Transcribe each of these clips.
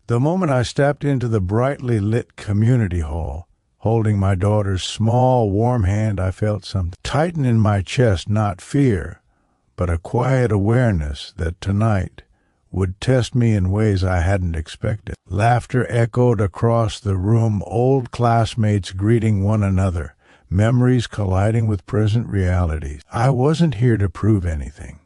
The moment I stepped into the brightly lit community hall, holding my daughter's small, warm hand, I felt something tighten in my chest, not fear, but a quiet awareness that tonight would test me in ways I hadn't expected. Laughter echoed across the room, old classmates greeting one another, memories colliding with present realities. I wasn't here to prove anything.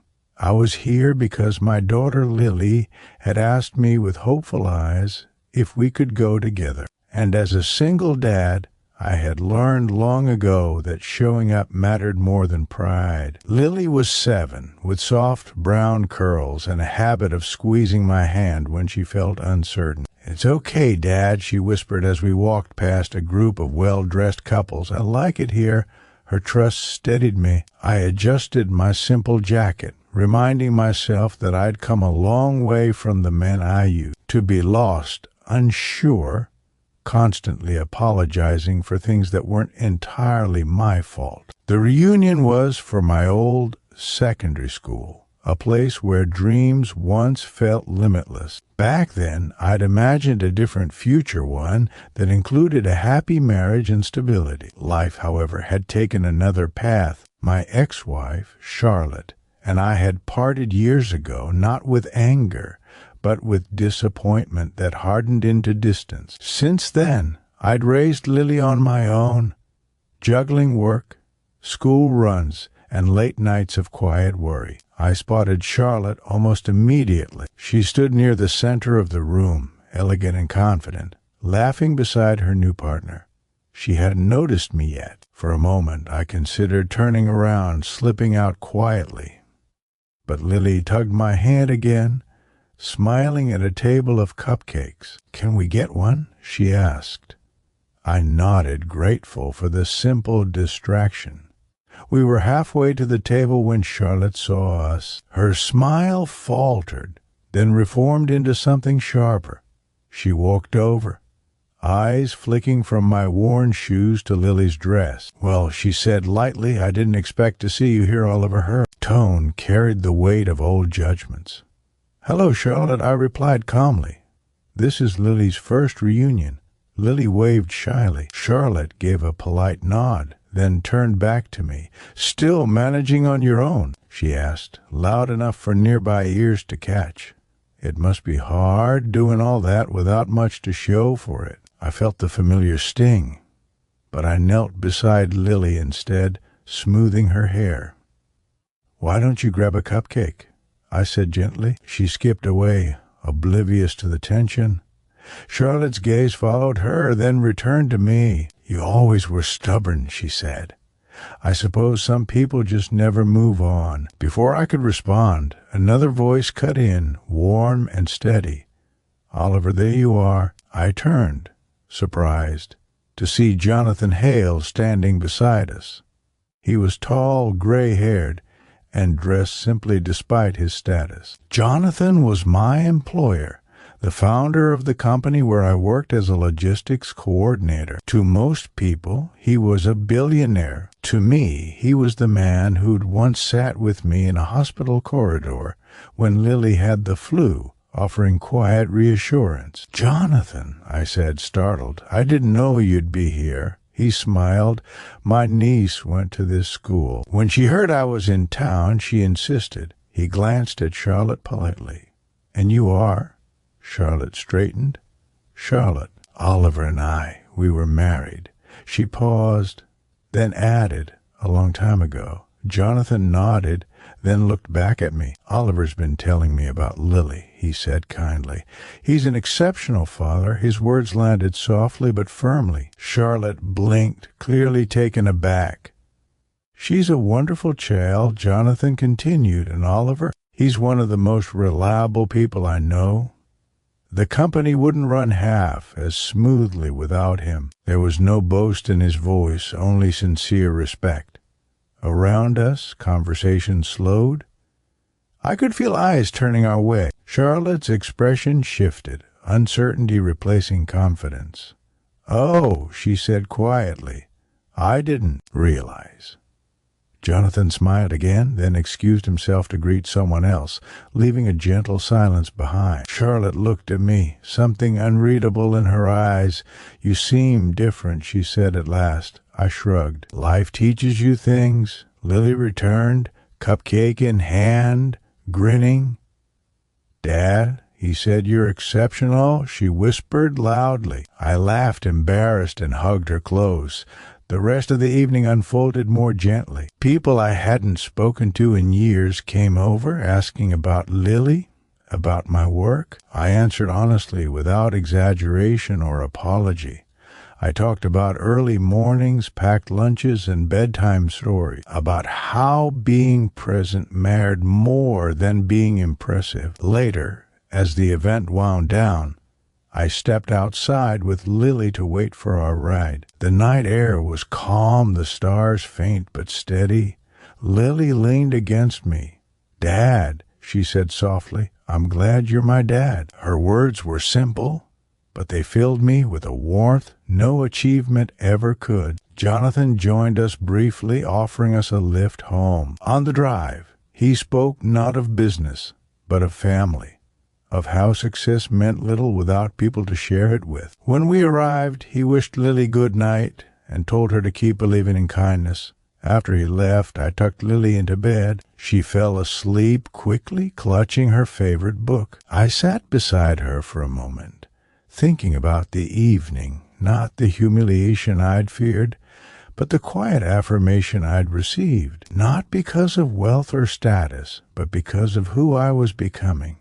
I was here because my daughter Lily had asked me with hopeful eyes if we could go together. And as a single dad, I had learned long ago that showing up mattered more than pride. Lily was 7, with soft brown curls and a habit of squeezing my hand when she felt uncertain. "It's okay, Dad," she whispered as we walked past a group of well-dressed couples. "I like it here." Her trust steadied me. I adjusted my simple jacket, reminding myself that I'd come a long way from the men I used to be, lost, unsure, constantly apologizing for things that weren't entirely my fault. The reunion was for my old secondary school, a place where dreams once felt limitless. Back then, I'd imagined a different future, one that included a happy marriage and stability. Life, however, had taken another path. My ex-wife, Charlotte, and I had parted years ago, not with anger, but with disappointment that hardened into distance. Since then, I'd raised Lily on my own, juggling work, school runs, and late nights of quiet worry. I spotted Charlotte almost immediately. She stood near the center of the room, elegant and confident, laughing beside her new partner. She hadn't noticed me yet. For a moment, I considered turning around, slipping out quietly. But Lily tugged my hand again, smiling at a table of cupcakes. "Can we get one?" she asked. I nodded, grateful for the simple distraction. We were halfway to the table when Charlotte saw us. Her smile faltered, then reformed into something sharper. She walked over, eyes flicking from my worn shoes to Lily's dress. "Well," she said lightly, "I didn't expect to see you here, Oliver." Her tone carried the weight of old judgments. "Hello, Charlotte," I replied calmly. "This is Lily's first reunion." Lily waved shyly. Charlotte gave a polite nod, then turned back to me. "Still managing on your own?" she asked, loud enough for nearby ears to catch. "It must be hard doing all that without much to show for it." I felt the familiar sting, but I knelt beside Lily instead, smoothing her hair. "Why don't you grab a cupcake?" I said gently. She skipped away, oblivious to the tension. Charlotte's gaze followed her, then returned to me. "You always were stubborn," she said. "I suppose some people just never move on." Before I could respond, another voice cut in, warm and steady. "Oliver, there you are." I turned, surprised, to see Jonathan Hale standing beside us. He was tall, gray-haired, and dressed simply despite his status. Jonathan was my employer, the founder of the company where I worked as a logistics coordinator. To most people, he was a billionaire. To me, he was the man who'd once sat with me in a hospital corridor when Lily had the flu, offering quiet reassurance. "Jonathan," I said, startled, "I didn't know you'd be here." He smiled. "My niece went to this school. When she heard I was in town, she insisted." He glanced at Charlotte politely. "And you are?" Charlotte straightened. "Charlotte, Oliver and I, we were married." She paused, then added, "A long time ago." Jonathan nodded, then looked back at me. "Oliver's been telling me about Lily," he said kindly. "He's an exceptional father." His words landed softly but firmly. Charlotte blinked, clearly taken aback. "She's a wonderful child," Jonathan continued, "and Oliver, he's one of the most reliable people I know. The company wouldn't run half as smoothly without him." There was no boast in his voice, only sincere respect. Around us, conversation slowed. I could feel eyes turning our way. Charlotte's expression shifted, uncertainty replacing confidence. "Oh," she said quietly, "I didn't realize." Jonathan smiled again, then excused himself to greet someone else, leaving a gentle silence behind. Charlotte looked at me, something unreadable in her eyes. "You seem different," she said at last. I shrugged. "Life teaches you things," Lily returned, cupcake in hand, grinning. "Dad," he said, "you're exceptional," she whispered loudly. I laughed, embarrassed, and hugged her close. The rest of the evening unfolded more gently. People I hadn't spoken to in years came over, asking about Lily, about my work. I answered honestly, without exaggeration or apology. I talked about early mornings, packed lunches, and bedtime stories, about how being present mattered more than being impressive. Later, as the event wound down, I stepped outside with Lily to wait for our ride. The night air was calm, the stars faint but steady. Lily leaned against me. "Dad," she said softly, "I'm glad you're my dad." Her words were simple, but they filled me with a warmth no achievement ever could. Jonathan joined us briefly, offering us a lift home. On the drive, he spoke not of business, but of family, of how success meant little without people to share it with. When we arrived, he wished Lily good night and told her to keep believing in kindness. After he left, I tucked Lily into bed. She fell asleep quickly, clutching her favorite book. I sat beside her for a moment, thinking about the evening, not the humiliation I'd feared, but the quiet affirmation I'd received, not because of wealth or status, but because of who I was becoming.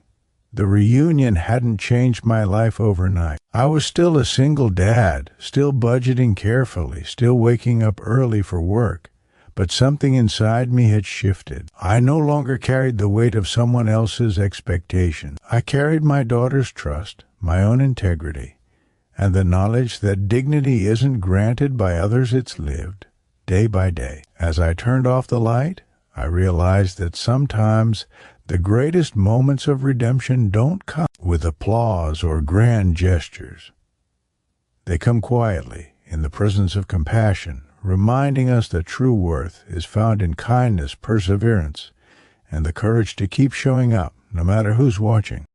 The reunion hadn't changed my life overnight. I was still a single dad, still budgeting carefully, still waking up early for work. But something inside me had shifted. I no longer carried the weight of someone else's expectation. I carried my daughter's trust, my own integrity, and the knowledge that dignity isn't granted by others, it's lived, day by day. As I turned off the light, I realized that sometimes the greatest moments of redemption don't come with applause or grand gestures. They come quietly, in the presence of compassion, reminding us that true worth is found in kindness, perseverance, and the courage to keep showing up, no matter who's watching.